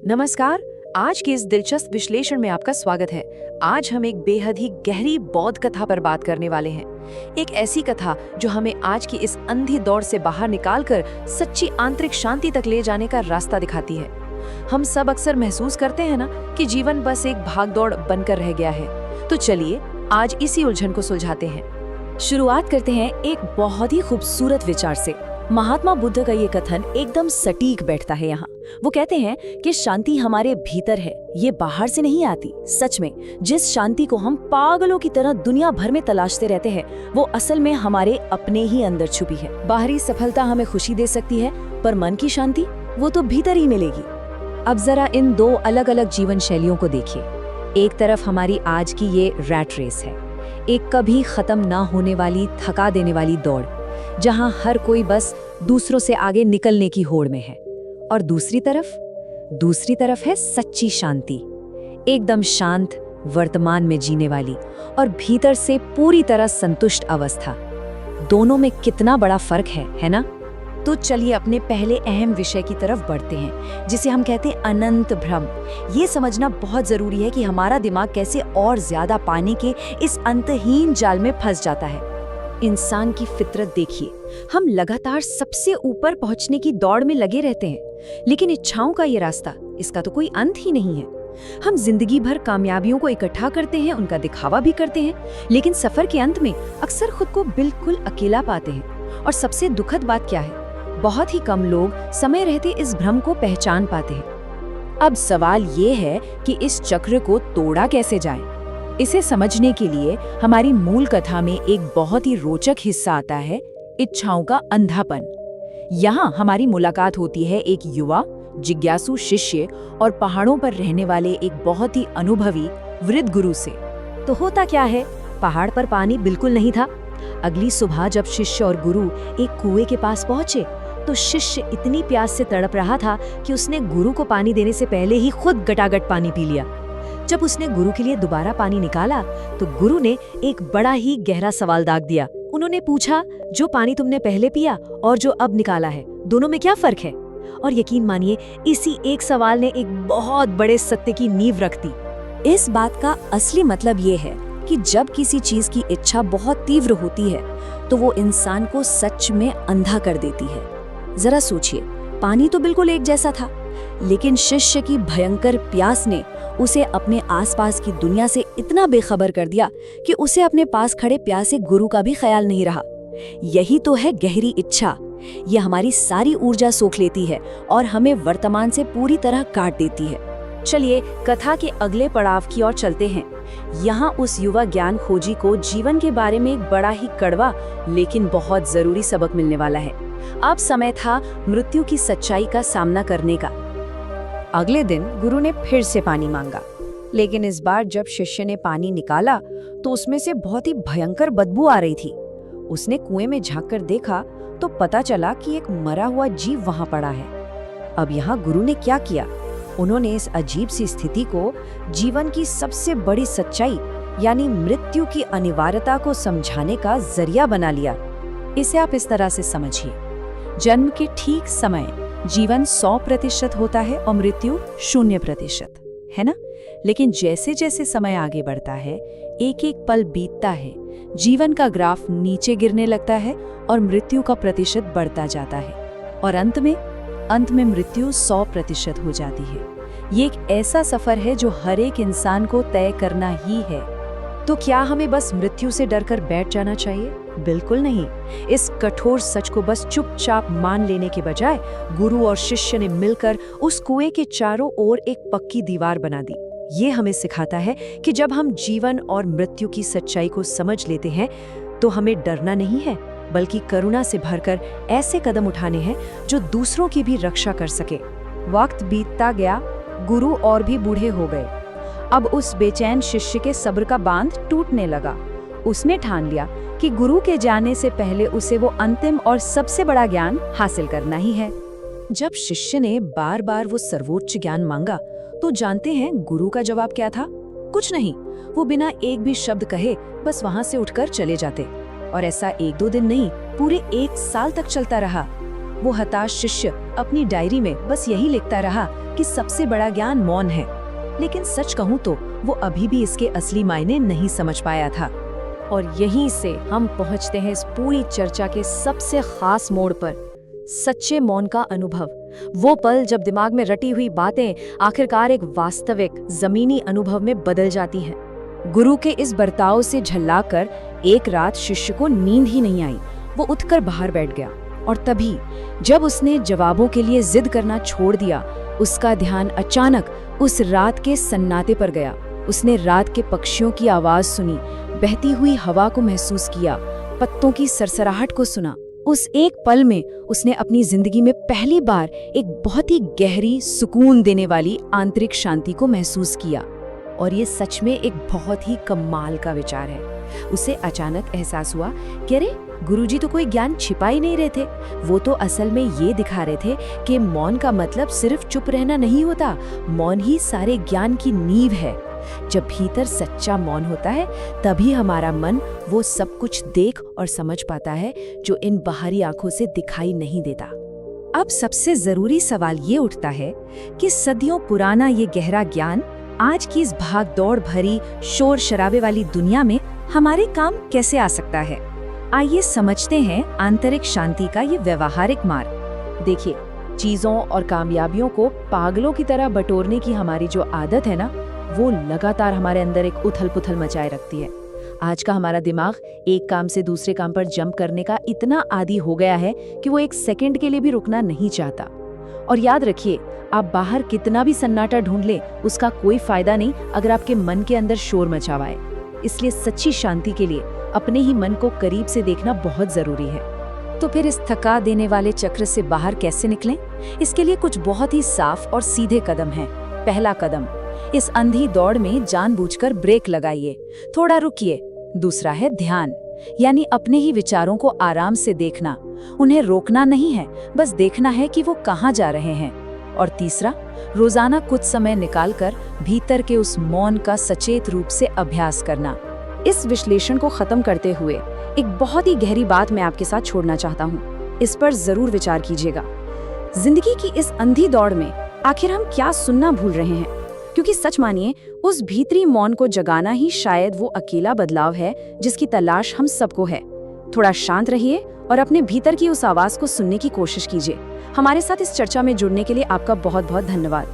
नमस्कार। आज के इस दिलचस्प विश्लेषण में आपका स्वागत है। आज हम एक बेहद ही गहरी बौद्ध कथा पर बात करने वाले हैं। एक ऐसी कथा जो हमें आज की इस अंधी दौड़ से बाहर निकालकर सच्ची आंतरिक शांति तक ले जाने का रास्ता दिखाती है। हम सब अक्सर महसूस करते हैं ना कि जीवन बस एक भागदौड़ बनकर रह गया है। तो चलिए आज इसी उलझन को सुलझाते हैं। शुरुआत करते हैं एक बहुत ही खूबसूरत विचार से। महात्मा बुद्ध का ये कथन एकदम सटीक बैठता है यहाँ। वो कहते हैं कि शांति हमारे भीतर है, ये बाहर से नहीं आती। सच में जिस शांति को हम पागलों की तरह दुनिया भर में तलाशते रहते हैं, वो असल में हमारे अपने ही अंदर छुपी है। बाहरी सफलता हमें खुशी दे सकती है, पर मन की शांति वो तो भीतर ही मिलेगी। अब जरा इन दो अलग अलग जीवन शैलियों को देखिए। एक तरफ हमारी आज की ये रैट रेस है, एक कभी खत्म ना होने वाली थका देने वाली दौड़, जहां हर कोई बस दूसरों से आगे निकलने की होड़ में है। और दूसरी तरफ है सच्ची शांति, एकदम शांत, वर्तमान में जीने वाली और भीतर से पूरी तरह संतुष्ट अवस्था। दोनों में कितना बड़ा फर्क है ना? तो चलिए अपने पहले अहम विषय की तरफ बढ़ते हैं, जिसे हम कहते हैं अनंत भ्रम। ये समझना बहुत जरूरी है कि हमारा दिमाग कैसे और ज्यादा पाने के इस अंतहीन जाल में फंस जाता है। इंसान की फितरत देखिए, हम लगातार सबसे ऊपर पहुंचने की दौड़ में लगे रहते हैं, लेकिन इच्छाओं का ये रास्ता, इसका तो कोई अंत ही नहीं है। हम जिंदगी भर कामयाबियों को इकट्ठा करते हैं, उनका दिखावा भी करते हैं, लेकिन सफर के अंत में अक्सर खुद को बिल्कुल अकेला पाते हैं। और सबसे दुखद बात क्या है, बहुत ही कम लोग समय रहते इस भ्रम को पहचान पाते हैं। अब सवाल ये है कि इस चक्र को तोड़ा कैसे जाए। इसे समझने के लिए हमारी मूल कथा में एक बहुत ही रोचक हिस्सा आता है, इच्छाओं का अंधापन। यहाँ हमारी मुलाकात होती है एक युवा जिज्ञासु शिष्य और पहाड़ों पर रहने वाले एक बहुत ही अनुभवी वृद्ध गुरु से। तो होता क्या है, पहाड़ पर पानी बिल्कुल नहीं था। अगली सुबह जब शिष्य और गुरु एक कुएं के पास पहुंचे, तो शिष्य इतनी प्यास से तड़प रहा था कि उसने गुरु को पानी देने से पहले ही खुद गटागट पानी पी लिया। जब उसने गुरु के लिए दोबारा पानी निकाला, तो गुरु ने एक बड़ा ही गहरा सवाल दाग दिया। उन्होंने पूछा, जो पानी तुमने पहले पिया और जो अब निकाला है, दोनों में क्या फर्क है? और यकीन मानिए, इसी एक सवाल ने एक बहुत बड़े सत्य की नींव रख दी। इस बात का असली मतलब ये है कि जब किसी चीज की इच्छा बहुत तीव्र होती है, तो वो इंसान को सच में अंधा कर देती है। जरा सोचिए, पानी तो बिल्कुल एक जैसा था, लेकिन शिष्य की भयंकर प्यास ने उसे अपने आसपास की दुनिया से इतना बेखबर कर दिया कि उसे अपने पास खड़े प्यासे गुरु का भी ख्याल नहीं रहा। यही तो है गहरी इच्छा। यह हमारी सारी ऊर्जा सोख लेती है और हमें वर्तमान से पूरी तरह काट देती है। चलिए कथा के अगले पड़ाव की ओर चलते हैं। यहाँ उस युवा ज्ञान खोजी को जीवन के बारे में एक बड़ा ही कड़वा लेकिन बहुत जरूरी सबक मिलने वाला है। अब समय था मृत्यु की सच्चाई का सामना करने का। अगले दिन गुरु ने फिर से पानी मांगा, लेकिन इस बार जब शिष्य ने पानी निकाला तो उसमें से बहुत ही भयंकर बदबू आ रही थी। उसने कुएं में झांककर देखा तो पता चला कि एक मरा हुआ जीव वहां पड़ा है। अब यहाँ गुरु ने क्या किया, उन्होंने इस अजीब सी स्थिति को जीवन की सबसे बड़ी सच्चाई यानी मृत्यु की अनिवार्यता को समझाने का जरिया बना लिया। इसे आप इस तरह से समझिए, जन्म के ठीक समय जीवन 100% होता है और मृत्यु 0%, है ना? लेकिन जैसे जैसे समय आगे बढ़ता है, एक एक पल बीतता है, जीवन का ग्राफ नीचे गिरने लगता है और मृत्यु का प्रतिशत बढ़ता जाता है और अंत में मृत्यु 100% हो जाती है। ये एक ऐसा सफर है जो हर एक इंसान को तय करना ही है। तो क्या हमें बस मृत्यु से डरकर बैठ जाना चाहिए? बिल्कुल नहीं। इस कठोर सच को बस चुपचाप मान लेने के बजाय गुरु और शिष्य ने मिलकर उस कुएं के चारों ओर एक पक्की दीवार बना दी। ये हमें सिखाता है कि जब हम जीवन और मृत्यु की सच्चाई को समझ लेते हैं, तो हमें डरना नहीं है, बल्कि करुणा से भरकर ऐसे कदम उठाने हैं जो दूसरों की भी रक्षा कर सके। वक्त बीतता गया, गुरु और भी बूढ़े हो गए। अब उस बेचैन शिष्य के सब्र का बांध टूटने लगा। उसने ठान लिया कि गुरु के जाने से पहले उसे वो अंतिम और सबसे बड़ा ज्ञान हासिल करना ही है। जब शिष्य ने बार बार वो सर्वोच्च ज्ञान मांगा, तो जानते हैं गुरु का जवाब क्या था? कुछ नहीं। वो बिना एक भी शब्द कहे बस वहां से उठकर चले जाते। और ऐसा 1-2 दिन नहीं, पूरे 1 साल तक चलता रहा। वो हताश शिष्य अपनी डायरी में बस यही लिखता रहा कि सबसे बड़ा ज्ञान मौन है। लेकिन सच कहूँ तो वो अभी भी इसके असली मायने नहीं समझ पाया था। और यहीं से हम पहुंचते हैं इस पूरी चर्चा के सबसे खास मोड़ पर, सच्चे मौन का अनुभव। वो पल जब दिमाग में रटी हुई बातें आखिरकार एक वास्तविक जमीनी अनुभव में बदल जाती हैं। गुरु के इस बर्ताव से झल्लाकर एक रात शिष्य को नींद ही नहीं आई। वो उठकर बाहर बैठ गया और तभी जब उसने जवाबों के लिए जिद करना छोड़ दिया, उसका ध्यान अचानक उस रात के सन्नाटे पर गया। उसने रात के पक्षियों की आवाज सुनी, बहती हुई हवा को महसूस किया, पत्तों की सरसराहट को सुना। उस एक पल में उसने अपनी जिंदगी में पहली बार एक बहुत ही गहरी, सुकून देने वाली आंतरिक शांति को महसूस किया। और ये सच में एक बहुत ही कमाल का विचार है। उसे अचानक एहसास हुआ कि अरे, गुरुजी तो कोई ज्ञान छिपा ही नहीं रहे थे। वो तो असल में ये दिखा रहे थे कि मौन का मतलब सिर्फ चुप रहना नहीं होता, मौन ही सारे ज्ञान की नींव है। जब भीतर सच्चा मौन होता है तभी हमारा मन वो सब कुछ देख और समझ पाता है जो इन बाहरी आंखों से दिखाई नहीं देता। अब सबसे जरूरी सवाल ये उठता है कि सदियों पुराना ये गहरा ज्ञान आज की इस भाग दौड़ भरी शोर शराबे वाली दुनिया में हमारे काम कैसे आ सकता है। आइए समझते हैं आंतरिक शांति का ये व्यवहारिक मार्ग। देखिए, चीजों और कामयाबियों को पागलों की तरह बटोरने की हमारी जो आदत है ना, वो लगातार हमारे अंदर एक उथल पुथल मचाए रखती है। आज का हमारा दिमाग एक काम से दूसरे काम पर जंप करने का इतना आदी हो गया है कि वो एक सेकंड के लिए भी रुकना नहीं चाहता। और याद रखिए, आप बाहर कितना भी सन्नाटा ढूंढ लें, उसका कोई फायदा नहीं अगर आपके मन के अंदर शोर मचा हुआ है। इसलिए सच्ची शांति के लिए अपने ही मन को करीब से देखना बहुत जरूरी है। तो फिर इस थका देने वाले चक्र से बाहर कैसे निकलें? इसके लिए कुछ बहुत ही साफ और सीधे कदम हैं। पहला कदम, इस अंधी दौड़ में जानबूझकर ब्रेक लगाइए, थोड़ा रुकिए। दूसरा है ध्यान, यानी अपने ही विचारों को आराम से देखना। उन्हें रोकना नहीं है, बस देखना है कि वो कहाँ जा रहे हैं। और तीसरा, रोजाना कुछ समय निकालकर भीतर के उस मौन का सचेत रूप से अभ्यास करना। इस विश्लेषण को खत्म करते हुए एक बहुत ही गहरी बात मैं आपके साथ छोड़ना चाहता हूँ। इस पर जरूर विचार कीजिएगा। जिंदगी की इस अंधी दौड़ में आखिर हम क्या सुनना भूल रहे हैं? क्योंकि सच मानिए, उस भीतरी मौन को जगाना ही शायद वो अकेला बदलाव है जिसकी तलाश हम सबको है। थोड़ा शांत रहिए और अपने भीतर की उस आवाज को सुनने की कोशिश कीजिए। हमारे साथ इस चर्चा में जुड़ने के लिए आपका बहुत बहुत धन्यवाद।